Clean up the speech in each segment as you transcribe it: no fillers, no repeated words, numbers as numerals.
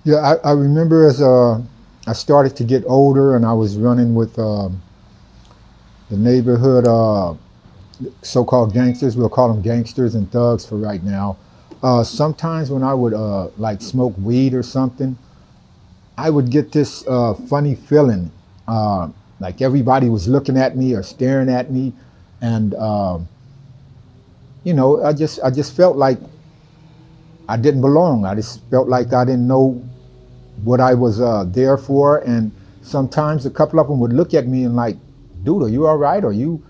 Yeah, I remember as I started to get older and I was running with the neighborhood so-called gangsters. We'll call them gangsters and thugs for right now. Sometimes when I would like smoke weed or something, I would get this funny feeling, uh, like everybody was looking at me or staring at me, and I just felt like I didn't belong. I just felt like I didn't know what I was there for. And sometimes a couple of them would look at me and like, dude, are you all right? Are you?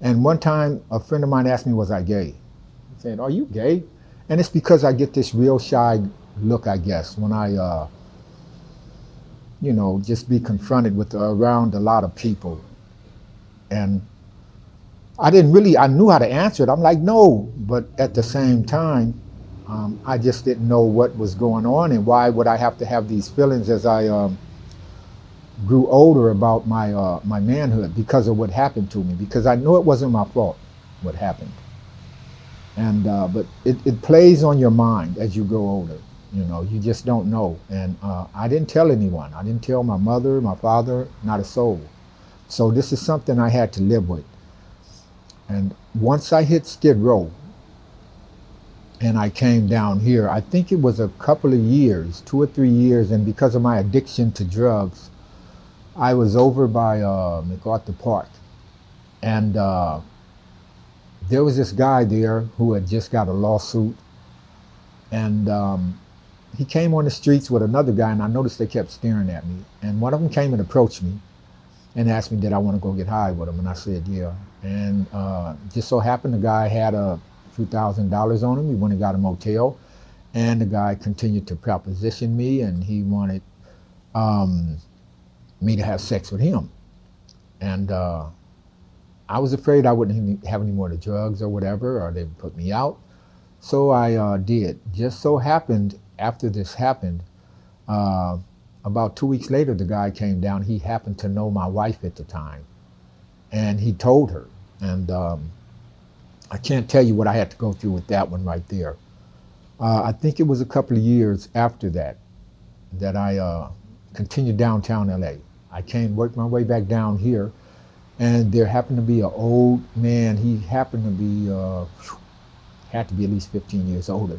And one time a friend of mine asked me, was I gay? I said, are you gay? And it's because I get this real shy look, I guess, when I, just be confronted with around a lot of people. And I knew how to answer it. I'm like, no. But at the same time, I just didn't know what was going on and why would I have to have these feelings as I grew older about my manhood because of what happened to me. Because I know it wasn't my fault what happened, and but it plays on your mind as you grow older. You just don't know. And I didn't tell anyone. I didn't tell my mother, my father, not a soul. So this is something I had to live with. And once I hit Skid Row and I came down here, I think it was a couple of years, 2 or 3 years, and because of my addiction to drugs, I was over by MacArthur Park, and there was this guy there who had just got a lawsuit, and he came on the streets with another guy, and I noticed they kept staring at me. And one of them came and approached me and asked me, did I want to go get high with him? And I said, yeah. And just so happened the guy had a few $1,000s on him. We went and got a motel, and the guy continued to proposition me, and he wanted um, me to have sex with him. And I was afraid I wouldn't have any more of the drugs or whatever, or they would put me out. So I did. Just so happened, after this happened, uh, about 2 weeks later, the guy came down. He happened to know my wife at the time, and he told her. And I can't tell you what I had to go through with that one right there. I think it was a couple of years after that that I continued downtown LA. I came, worked my way back down here, and there happened to be an old man. He happened to be had to be at least 15 years older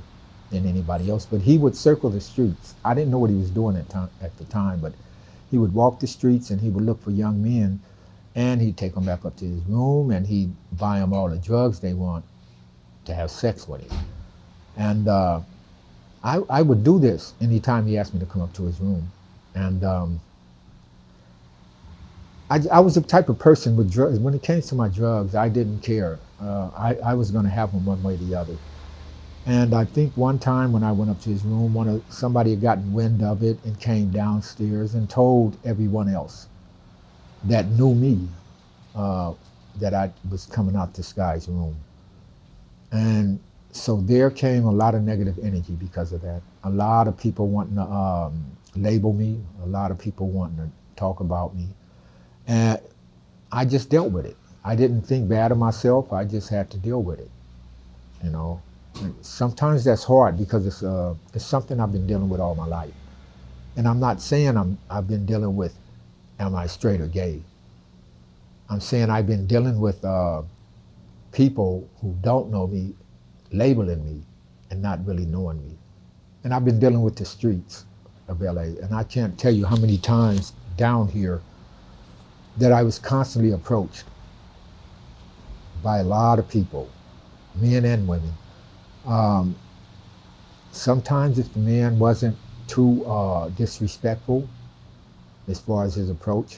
than anybody else, but he would circle the streets. I didn't know what he was doing at the time, but he would walk the streets and he would look for young men, and he'd take them back up to his room and he'd buy them all the drugs they want to have sex with him. And I would do this anytime he asked me to come up to his room. And I was the type of person with drugs. When it came to my drugs, I didn't care. I was going to have them one way or the other. And I think one time when I went up to his room, somebody had gotten wind of it and came downstairs and told everyone else that knew me uh, that I was coming out this guy's room. And so there came a lot of negative energy because of that. A lot of people wanting to label me, a lot of people wanting to talk about me. And I just dealt with it. I didn't think bad of myself. I just had to deal with it, you know. And sometimes that's hard because it's something I've been dealing with all my life. And I'm not saying I've been dealing with, am I straight or gay? I'm saying I've been dealing with people who don't know me, labeling me, and not really knowing me. And I've been dealing with the streets of LA. And I can't tell you how many times down here that I was constantly approached by a lot of people, men and women. Um, Sometimes if the man wasn't too disrespectful as far as his approach,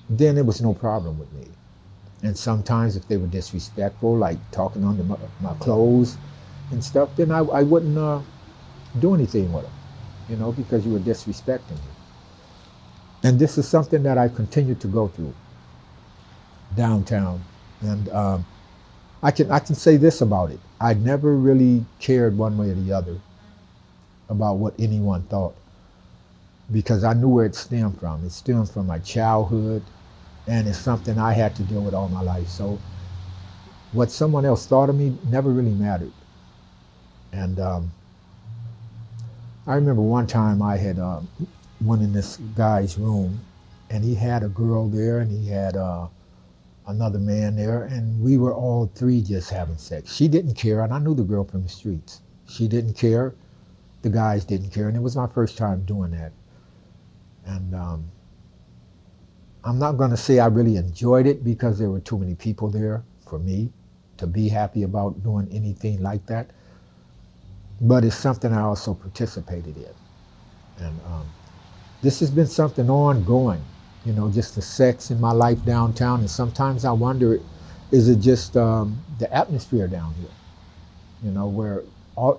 then there was no problem with me. And sometimes if they were disrespectful, like talking under my clothes and stuff, then I wouldn't do anything with them, because you were disrespecting me. And this is something that I continued to go through downtown. And I can say this about it. I never really cared one way or the other about what anyone thought because I knew where it stemmed from. It stemmed from my childhood, and it's something I had to deal with all my life. So what someone else thought of me never really mattered. And I remember one time I had went in this guy's room, and he had a girl there, and he had another man there, and we were all three just having sex. She didn't care, and I knew the girl from the streets. She didn't care. The guys didn't care, and it was my first time doing that. And I'm not going to say I really enjoyed it because there were too many people there for me to be happy about doing anything like that. But it's something I also participated in. And this has been something ongoing, just the sex in my life downtown. And sometimes I wonder, is it just the atmosphere down here, where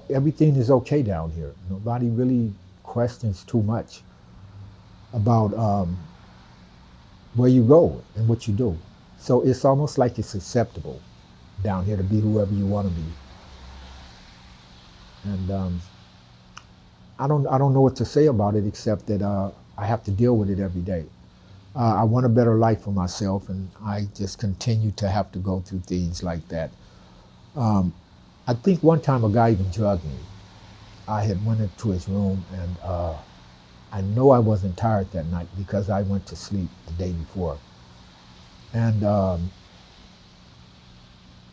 everything is okay down here? Nobody really questions too much about where you go and what you do. So it's almost like it's acceptable down here to be whoever you want to be. And I don't know what to say about it except that I have to deal with it every day. I want a better life for myself, and I just continue to have to go through things like that. Um, I think one time a guy even drugged me. I had went into his room, and I know I wasn't tired that night because I went to sleep the day before. And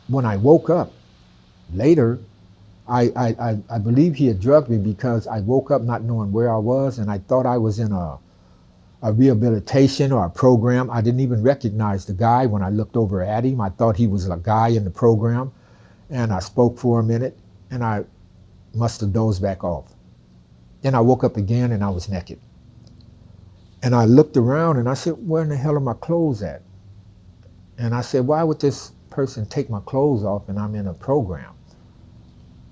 when I woke up later, I believe he had drugged me because I woke up not knowing where I was, and I thought I was in a rehabilitation or a program. I didn't even recognize the guy when I looked over at him. I thought he was a guy in the program, and I spoke for a minute, and I must have dozed back off. Then I woke up again, and I was naked. And I looked around, and I said, where in the hell are my clothes at? And I said, why would this person take my clothes off and I'm in a program?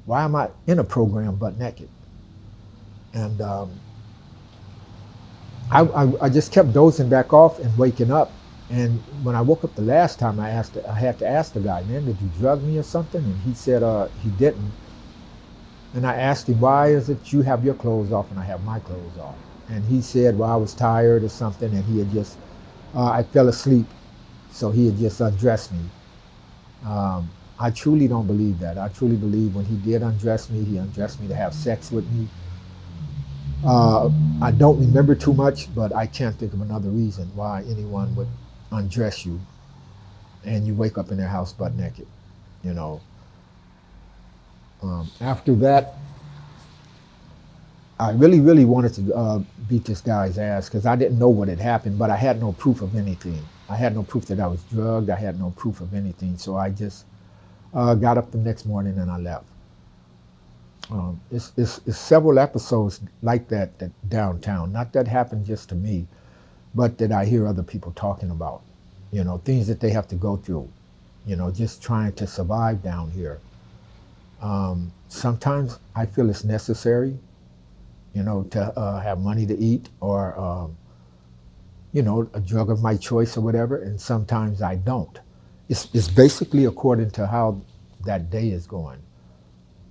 Why am I in a program but naked? And I just kept dozing back off and waking up. And when I woke up the last time, I had to ask the guy, man, did you drug me or something? And he said he didn't. And I asked him, why is it you have your clothes off and I have my clothes off? And he said, well, I was tired or something, and he had just, I fell asleep, so he had just undressed me. I truly don't believe that. I truly believe when he did undress me, he undressed me to have sex with me. I don't remember too much, but I can't think of another reason why anyone would undress you and you wake up in their house butt naked. You know. After that, I really, really wanted to beat this guy's ass because I didn't know what had happened, but I had no proof of anything. I had no proof that I was drugged. I had no proof of anything. So I just got up the next morning and I left. It's several episodes like that downtown. Not that happened just to me, but that I hear other people talking about. Things that they have to go through. Just trying to survive down here. Sometimes I feel it's necessary, to have money to eat or, a drug of my choice or whatever, and sometimes I don't. It's basically according to how that day is going,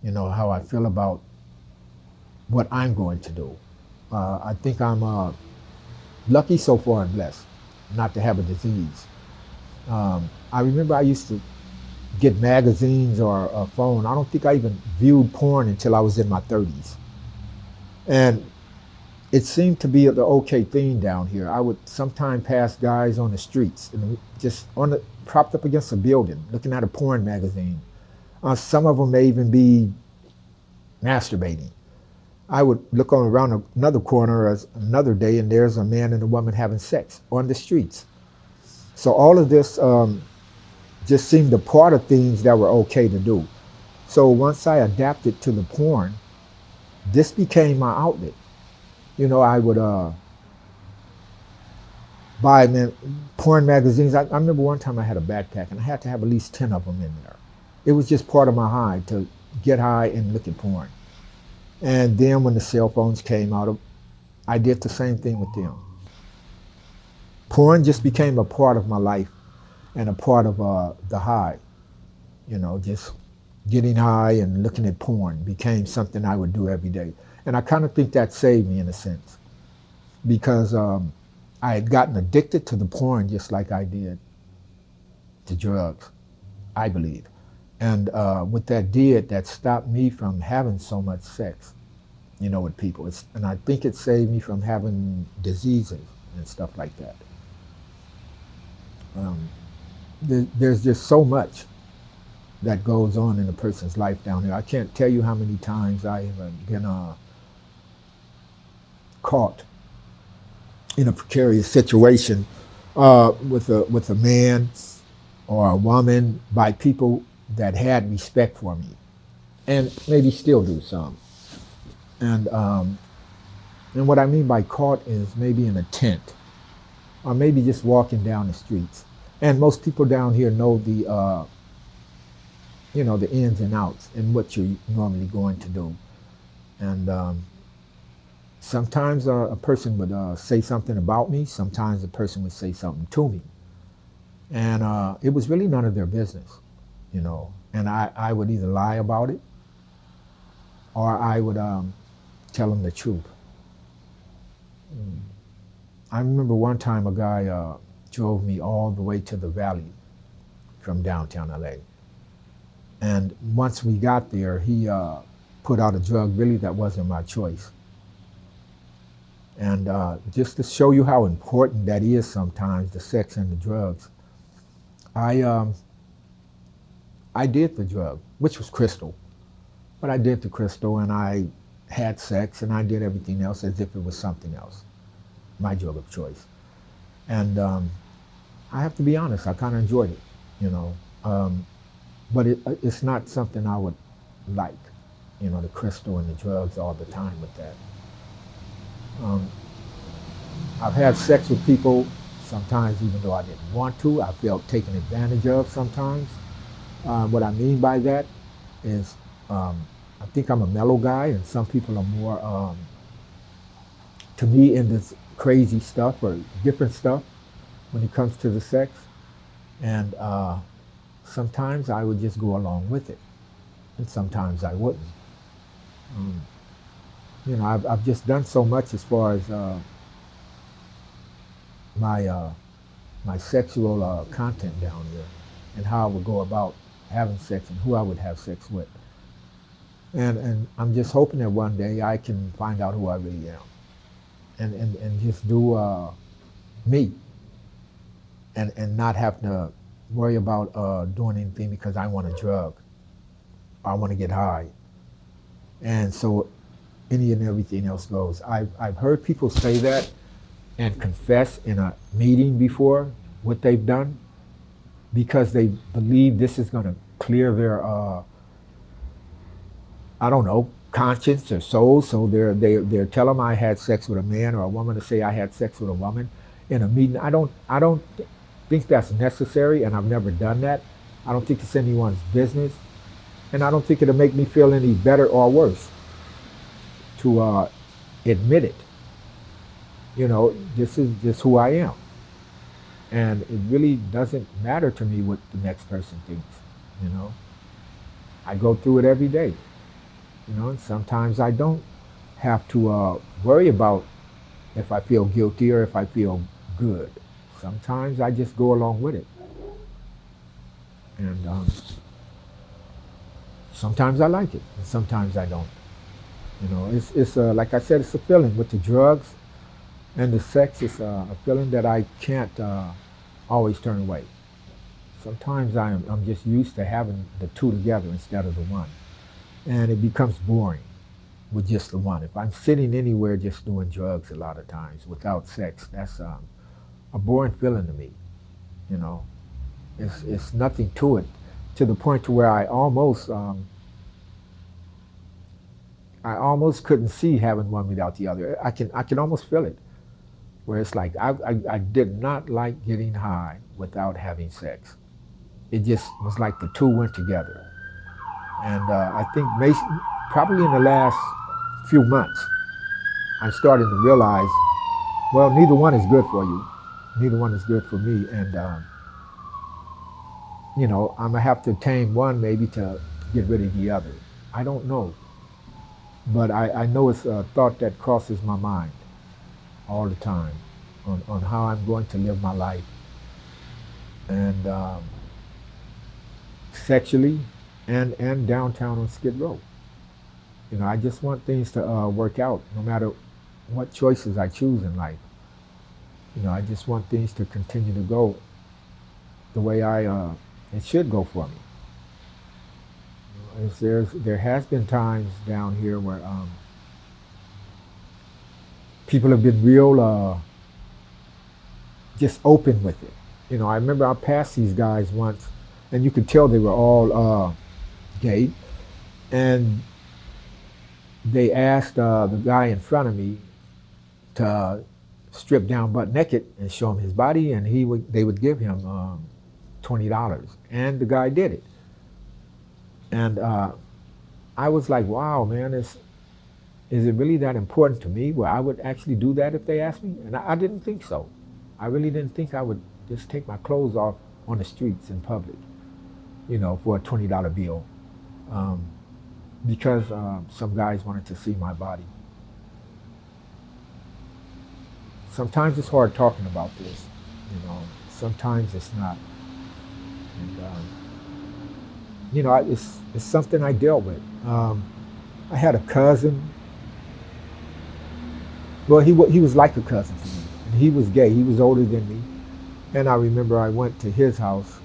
how I feel about what I'm going to do. I think I'm lucky so far and blessed not to have a disease. I remember I used to get magazines or a phone. I don't think I even viewed porn until I was in my 30s. And it seemed to be the okay thing down here. I would sometimes pass guys on the streets and just propped up against a building looking at a porn magazine. Some of them may even be masturbating. I would look around another corner another day and there's a man and a woman having sex on the streets. So all of this just seemed a part of things that were okay to do. So once I adapted to the porn, this became my outlet. I would buy porn magazines. I remember one time I had a backpack and I had to have at least 10 of them in there. It was just part of my high to get high and look at porn. And then when the cell phones came out, I did the same thing with them. Porn just became a part of my life and a part of the high. Just getting high and looking at porn became something I would do every day. And I kind of think that saved me in a sense because I had gotten addicted to the porn just like I did to drugs, I believe. And what that did, that stopped me from having so much sex. with people. And I think it saved me from having diseases and stuff like that. Um, there's just so much that goes on in a person's life down here. I can't tell you how many times I've been caught in a precarious situation with a man or a woman by people that had respect for me and maybe still do some. And and what I mean by caught is maybe in a tent or maybe just walking down the streets. And most people down here know the ins and outs and what you're normally going to do. And sometimes a person would say something about me. Sometimes a person would say something to me. And it was really none of their business. And I would either lie about it or I would tell them the truth. Mm. I remember one time a guy drove me all the way to the valley from downtown LA. And once we got there, he put out a drug really that wasn't my choice. And just to show you how important that is sometimes, the sex and the drugs, I I did the drug, which was crystal. But I did the crystal and I had sex and I did everything else as if it was something else, my drug of choice. And I have to be honest, I kind of enjoyed it, you know. But it's not something I would like, the crystal and the drugs all the time with that. Um, I've had sex with people sometimes even though I didn't want to. I felt taken advantage of sometimes. What I mean by that is I think I'm a mellow guy and some people are more, to me, in this crazy stuff or different stuff when it comes to the sex. And sometimes I would just go along with it and sometimes I wouldn't. Um, I've just done so much as far as my my sexual content down here and how I would go about having sex and who I would have sex with. And I'm just hoping that one day I can find out who I really am and just do me and not have to worry about doing anything because I want a drug or I want to get high. And so any and everything else goes. I've heard people say that and confess in a meeting before what they've done because they believe this is going to clear their, I don't know, conscience or soul. So they're telling them I had sex with a man or a woman to say I had sex with a woman in a meeting. I don't think that's necessary, and I've never done that. I don't think it's anyone's business, and I don't think it'll make me feel any better or worse to admit it. This is just who I am. And it really doesn't matter to me what the next person thinks. You know, I go through it every day. And sometimes I don't have to worry about if I feel guilty or if I feel good. Sometimes I just go along with it. And sometimes I like it, and sometimes I don't. It's like I said, it's a feeling with the drugs and the sex. It's a feeling that I can't always turn away. Sometimes I'm just used to having the two together instead of the one. And it becomes boring with just the one. If I'm sitting anywhere just doing drugs a lot of times without sex, that's a boring feeling to me. You know, it's nothing to it, to the point to where I almost couldn't see having one without the other. I can almost feel it, where it's like I did not like getting high without having sex. It just was like the two went together. And I think probably in the last few months, I'm starting to realize, well, neither one is good for you. Neither one is good for me. And, I'm going to have to tame one maybe to get rid of the other. I don't know. But I know it's a thought that crosses my mind all the time on how I'm going to live my life. And sexually and downtown on Skid Row. You know, I just want things to work out no matter what choices I choose in life. You know, I just want things to continue to go the way it should go for me. You know, there has been times down here where people have been real just open with it. You know, I remember I passed these guys once, and you could tell they were all gay, and they asked the guy in front of me to strip down butt naked and show him his body, and they would give him $20, and the guy did it, and I was like, wow, man, is it really that important to me where I would actually do that if they asked me? And I didn't think so. I really didn't think I would just take my clothes off on the streets in public, you know, for a $20 bill, um, because some guys wanted to see my body. Sometimes it's hard talking about this, you know. Sometimes it's not, and you know, it's something I dealt with. I had a cousin. Well, he was like a cousin to me. And he was gay. He was older than me, and I remember I went to his house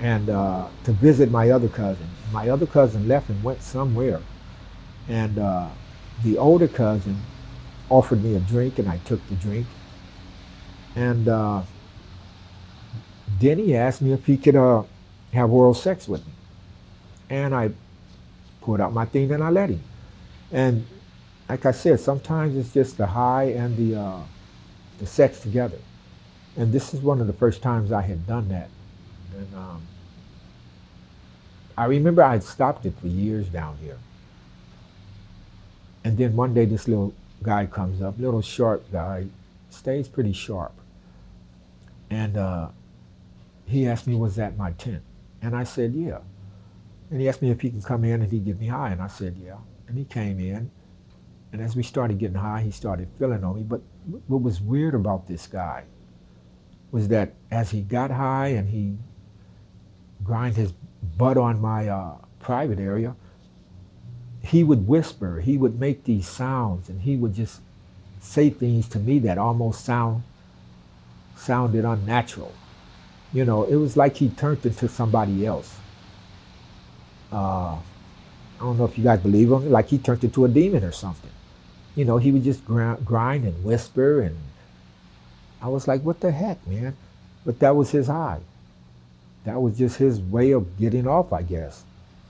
and to visit my other cousin. My other cousin left and went somewhere, and the older cousin offered me a drink, and I took the drink. And then he asked me if he could have oral sex with me, and I pulled out my thing and I let him. And like I said, sometimes it's just the high and the sex together. And this is one of the first times I had done that. And I remember I had stopped it for years down here. And then one day this little guy comes up, little short guy, stays pretty sharp. And he asked me, was that my tent? And I said, yeah. And he asked me if he can come in and he'd get me high. And I said, yeah. And he came in. And as we started getting high, he started feeling on me. But what was weird about this guy was that as he got high and he grind his butt on my private area, he would whisper, he would make these sounds, and he would just say things to me that almost sounded unnatural. You know, it was like he turned into somebody else. I don't know if you guys believe him, like he turned into a demon or something. You know, he would just grind and whisper, and I was like, what the heck, man? But that was his high. That was just his way of getting off, I guess.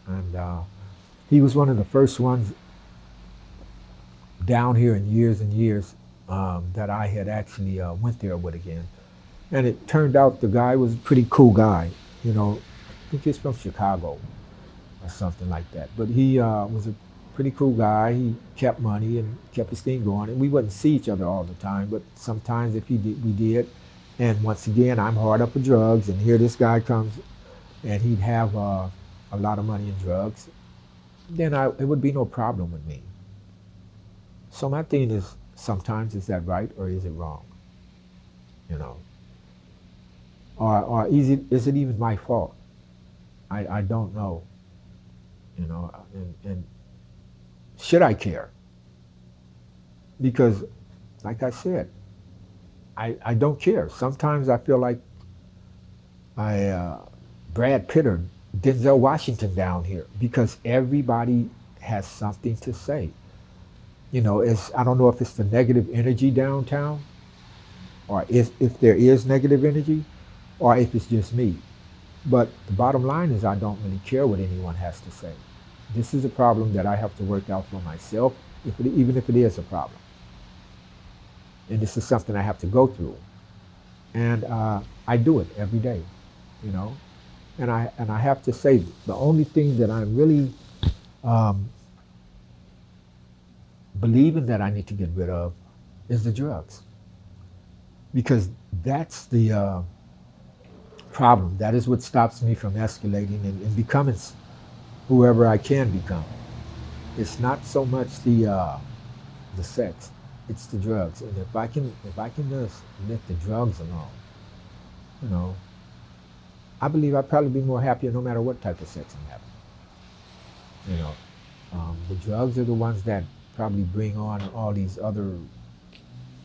And he was one of the first ones down here in years and years that I had actually went there with again. And it turned out the guy was a pretty cool guy. You know, I think he's from Chicago or something like that. But he was a pretty cool guy. He kept money and kept his thing going. And we wouldn't see each other all the time, but sometimes if he did, we did. And once again, I'm hard up with drugs, and here this guy comes, and he'd have a lot of money in drugs. Then it would be no problem with me. So my thing is, sometimes is that right or is it wrong? You know, or is it even my fault? I don't know. You know, and should I care? Because, like I said, I don't care. Sometimes I feel like Brad Pitt or Denzel Washington down here because everybody has something to say. You know, I don't know if it's the negative energy downtown, or if there is negative energy, or if it's just me. But the bottom line is I don't really care what anyone has to say. This is a problem that I have to work out for myself, even if it is a problem. And this is something I have to go through. And I do it every day, you know. And I have to say, the only thing that I'm really believing that I need to get rid of is the drugs. Because that's the problem. That is what stops me from escalating and becoming whoever I can become. It's not so much the sex, it's the drugs. And if I can just let the drugs alone, you know, I believe I'd probably be more happier no matter what type of sex I'm having. You know, The drugs are the ones that probably bring on all these other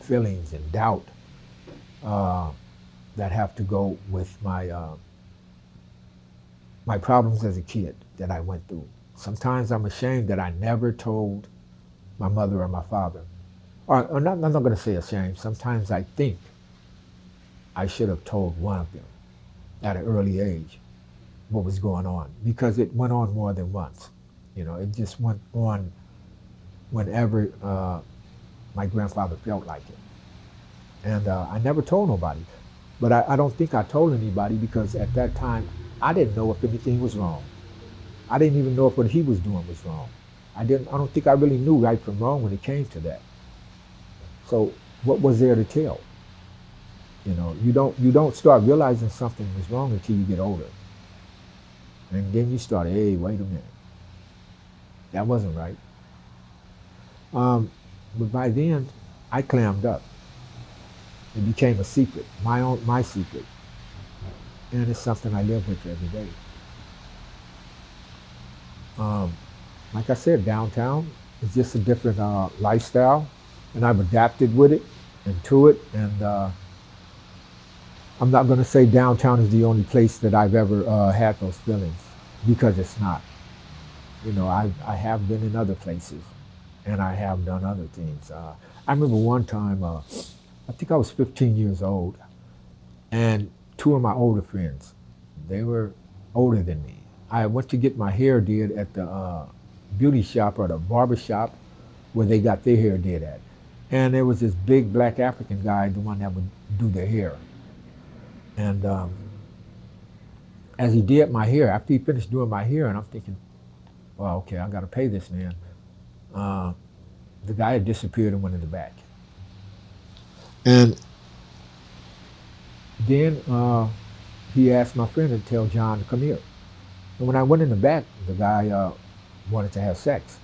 feelings and doubt uh, that have to go with my problems as a kid that I went through. Sometimes I'm ashamed that I never told my mother or my father. Or not, I'm not going to say ashamed. Sometimes I think I should have told one of them at an early age what was going on because it went on more than once. It just went on whenever my grandfather felt like it. And I never told nobody. But I don't think I told anybody because at that time, I didn't know if anything was wrong. I didn't even know if what he was doing was wrong. I don't think I really knew right from wrong when it came to that. So what was there to tell? You don't start realizing something was wrong until you get older. And then you start, hey, wait a minute. That wasn't right. But by then, I clammed up. It became a secret, my secret. And it's something I live with every day. Um, like I said, downtown is just a different lifestyle, and I've adapted with it and to it. And I'm not going to say downtown is the only place that I've ever had those feelings because it's not. I have been in other places, and I have done other things. I remember one time, I think I was 15 years old, and two of my older friends, they were older than me. I went to get my hair did at the beauty shop or the barber shop where they got their hair did at. And there was this big black African guy, the one that would do their hair. And as he did my hair, after he finished doing my hair, and I'm thinking, well, okay, I got to pay this man. Uh, the guy had disappeared and went in the back. And then he asked my friend to tell John to come here. And when I went in the back, the guy wanted to have sex.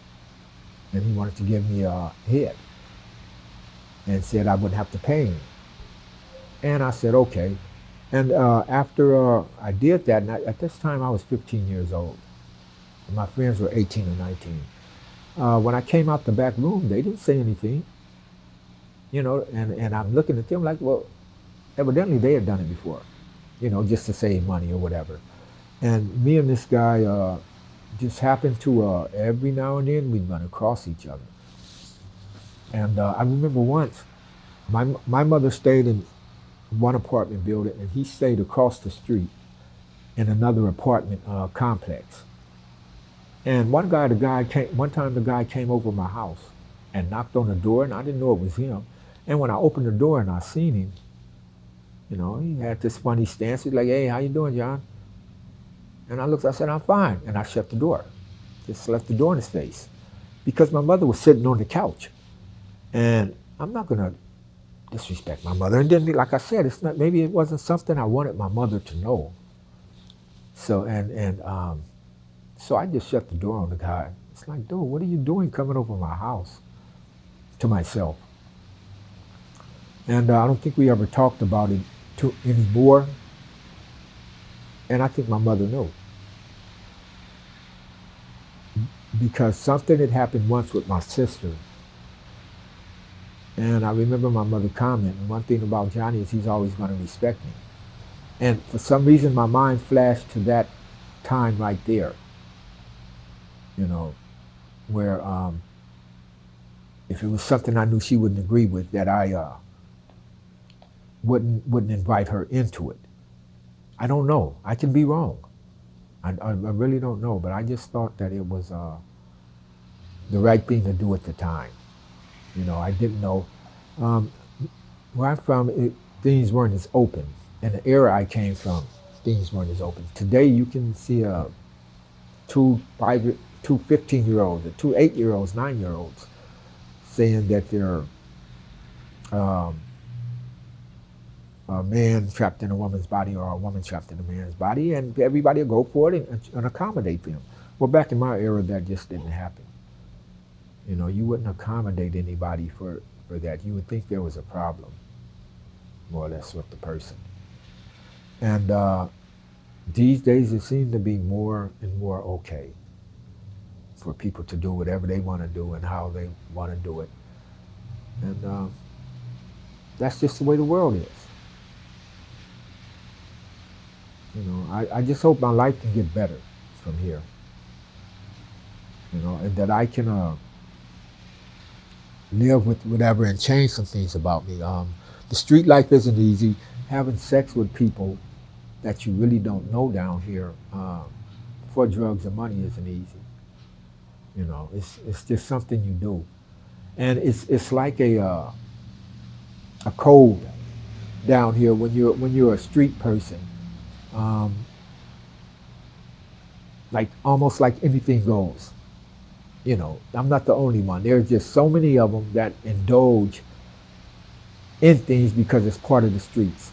And he wanted to give me a head and said I wouldn't have to pay him. And I said, okay. And after I did that, and at this time I was 15 years old. And my friends were 18 or 19. When I came out the back room, they didn't say anything. And I'm looking at them like, well, evidently they had done it before, just to save money or whatever. And me and this guy just happened to, every now and then, we'd run across each other. And I remember once, my mother stayed in one apartment building, and he stayed across the street in another apartment complex. And one time the guy came over my house and knocked on the door, and I didn't know it was him. And when I opened the door and I seen him, he had this funny stance. He's like, hey, how you doing, John? And I said, I'm fine. And I shut the door. Just left the door in his face. Because my mother was sitting on the couch. And I'm not going to disrespect my mother. And then, like I said, maybe it wasn't something I wanted my mother to know. So, so I just shut the door on the guy. It's like, dude, what are you doing coming over my house? To myself. And I don't think we ever talked about it anymore. And I think my mother knew. Because something had happened once with my sister. And I remember my mother commenting, one thing about Johnny is he's always going to respect me. And for some reason, my mind flashed to that time right there, where if it was something I knew she wouldn't agree with, that I wouldn't invite her into it. I don't know. I can be wrong. I really don't know, but I just thought that it was the right thing to do at the time. I didn't know. Where I'm from, things weren't as open. In the era I came from, things weren't as open. Today you can see two 15-year-olds, or two 8-year-olds, 9-year-olds saying that they're a man trapped in a woman's body or a woman trapped in a man's body, and everybody will go for it and accommodate them. Well, back in my era, that just didn't happen. You wouldn't accommodate anybody for that. You would think there was a problem, more or less, with the person. And these days, it seems to be more and more okay. for people to do whatever they want to do and how they want to do it. And that's just the way the world is. I just hope my life can get better from here. And that I can live with whatever and change some things about me. The street life isn't easy. Having sex with people that you really don't know down here for drugs and money isn't easy. It's just something you do, and it's like a code down here when you're a street person. Like almost like anything goes. I'm not the only one. There's just so many of them that indulge in things because it's part of the streets.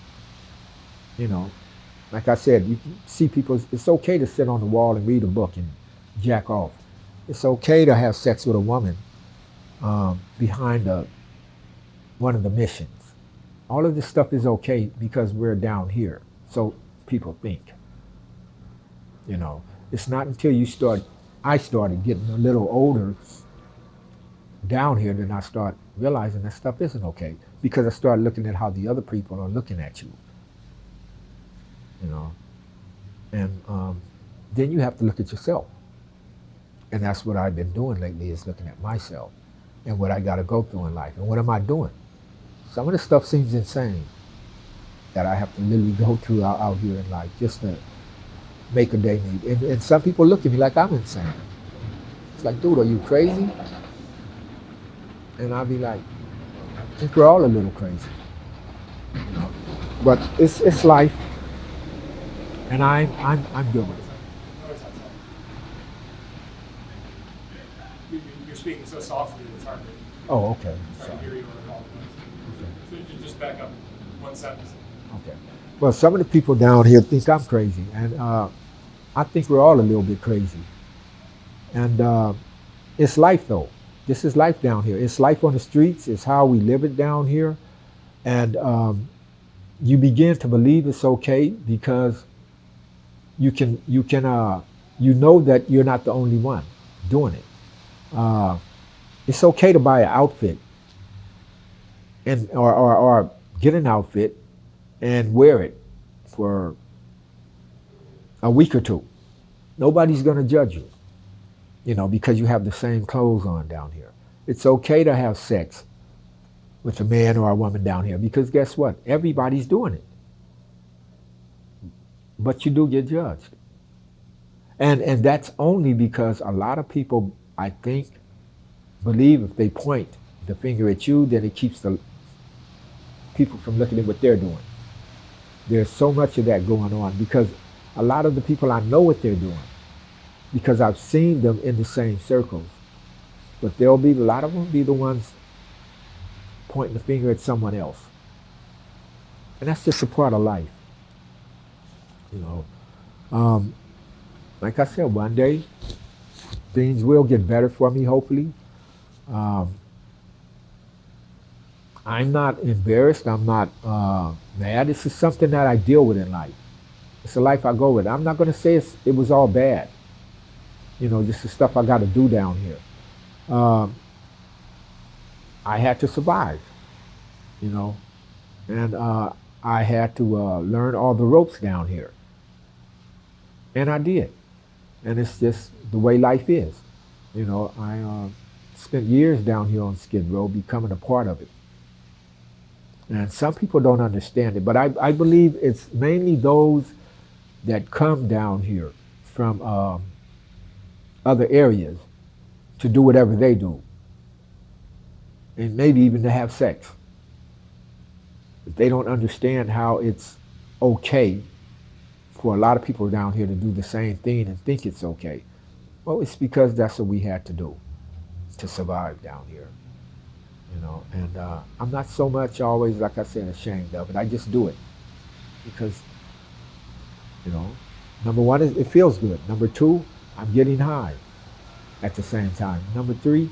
Like I said, you can see people. It's okay to sit on the wall and read a book and jack off. It's okay to have sex with a woman behind one of the missions. All of this stuff is okay because we're down here. So people think. It's not until I started getting a little older down here, then I start realizing that stuff isn't okay because I started looking at how the other people are looking at you. And then you have to look at yourself. And that's what I've been doing lately, is looking at myself and what I got to go through in life. And what am I doing? Some of the stuff seems insane that I have to literally go through out here in life just to make a day meet. And some people look at me like I'm insane. It's like, dude, are you crazy? And I'll be like, I think we're all a little crazy. But it's life. And I'm good with it. You're speaking so softly, it's hard to. Oh, okay. It's hard to hear you on all the noise. So you just back up one sentence. Okay. Well, some of the people down here think I'm crazy, and I think we're all a little bit crazy. And it's life, though. This is life down here. It's life on the streets. It's how we live it down here. And you begin to believe it's okay because you know that you're not the only one doing it. It's okay to buy an outfit and or get an outfit and wear it for a week or two. Nobody's going to judge you, because you have the same clothes on down here. It's okay to have sex with a man or a woman down here because guess what? Everybody's doing it. But you do get judged. And that's only because a lot of people, I think, believe if they point the finger at you, then it keeps the people from looking at what they're doing. There's so much of that going on because a lot of the people, I know what they're doing because I've seen them in the same circles. But there'll be a lot of them be the ones pointing the finger at someone else. And that's just a part of life. Like I said, one day things will get better for me, hopefully. I'm not embarrassed. I'm not mad. This is something that I deal with in life. It's a life I go with. I'm not going to say it was all bad. Just the stuff I got to do down here. I had to survive, and I had to learn all the ropes down here. And I did. And it's just the way life is. I spent years down here on Skid Row becoming a part of it. And some people don't understand it, but I believe it's mainly those that come down here from other areas to do whatever they do. And maybe even to have sex. But they don't understand how it's okay for a lot of people down here to do the same thing and think it's okay. Well, it's because that's what we had to do to survive down here. And I'm not so much always, like I said, ashamed of it. I just do it because, number one, it feels good. Number two, I'm getting high at the same time. Number three,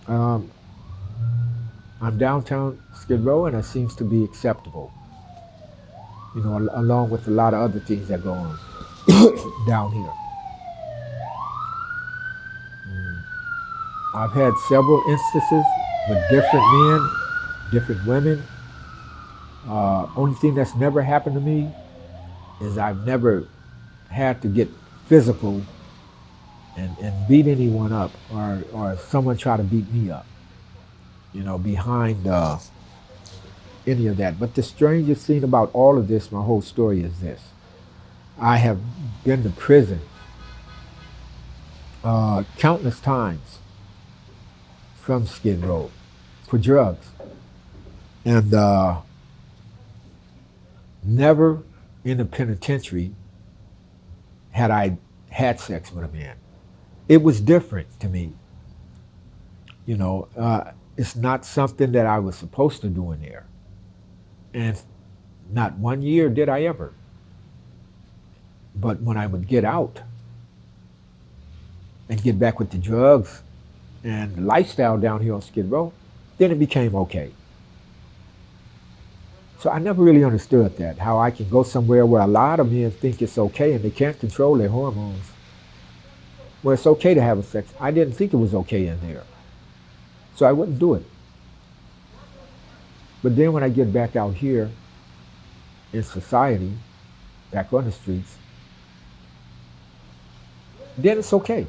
I'm downtown Skid Row and it seems to be acceptable, along with a lot of other things that go on down here. I've had several instances with different men, different women. Only thing that's never happened to me is I've never had to get physical and beat anyone up, or someone try to beat me up, behind any of that. But the strangest thing about all of this, my whole story, is this. I have been to prison countless times from Skid Row for drugs. And never in the penitentiary had I had sex with a man. It was different to me. It's not something that I was supposed to do in there. And not 1 year did I ever. But when I would get out and get back with the drugs and the lifestyle down here on Skid Row, then it became okay. So I never really understood that, how I can go somewhere where a lot of men think it's okay and they can't control their hormones, where it's okay to have a sex. I didn't think it was okay in there. So I wouldn't do it. But then when I get back out here in society, back on the streets, then it's okay.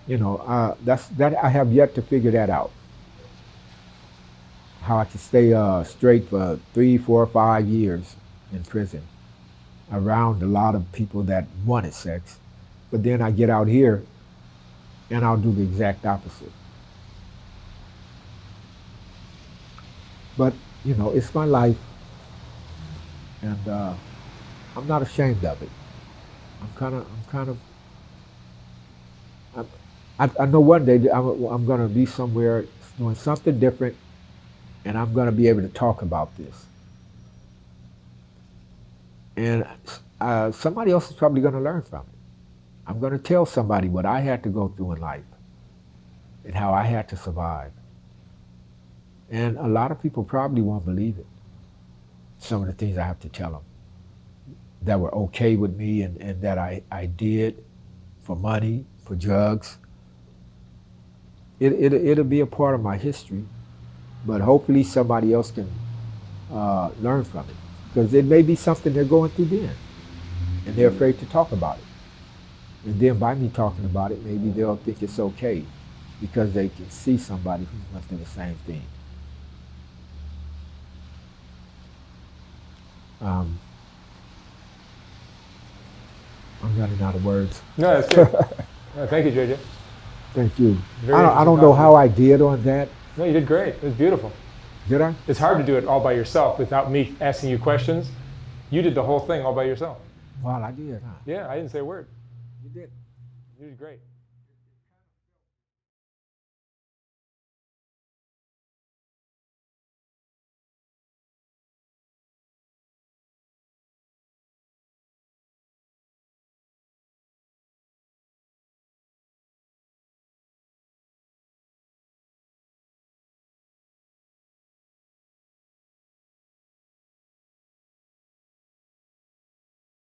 That I have yet to figure that out. How I can stay straight for 3, 4, 5 years in prison around a lot of people that wanted sex. But then I get out here and I'll do the exact opposite. But, it's my life, and I'm not ashamed of it. I know one day that I'm going to be somewhere doing something different, and I'm going to be able to talk about this. And somebody else is probably going to learn from it. I'm going to tell somebody what I had to go through in life and how I had to survive. And a lot of people probably won't believe it. Some of the things I have to tell them that were okay with me and that I did for money, for drugs. It'll be a part of my history, but hopefully somebody else can learn from it, because it may be something they're going through then, and they're afraid to talk about it. And then by me talking about it, maybe they'll think it's okay because they can see somebody who's went through the same thing. I'm running out of words. No, that's good. No, thank you, JJ. Thank you. Very I don't know how I did on that. No, you did great. It was beautiful. Did I? It's hard to do it all by yourself without me asking you questions. You did the whole thing all by yourself. Well, I did, huh? Yeah, I didn't say a word. You did. You did great.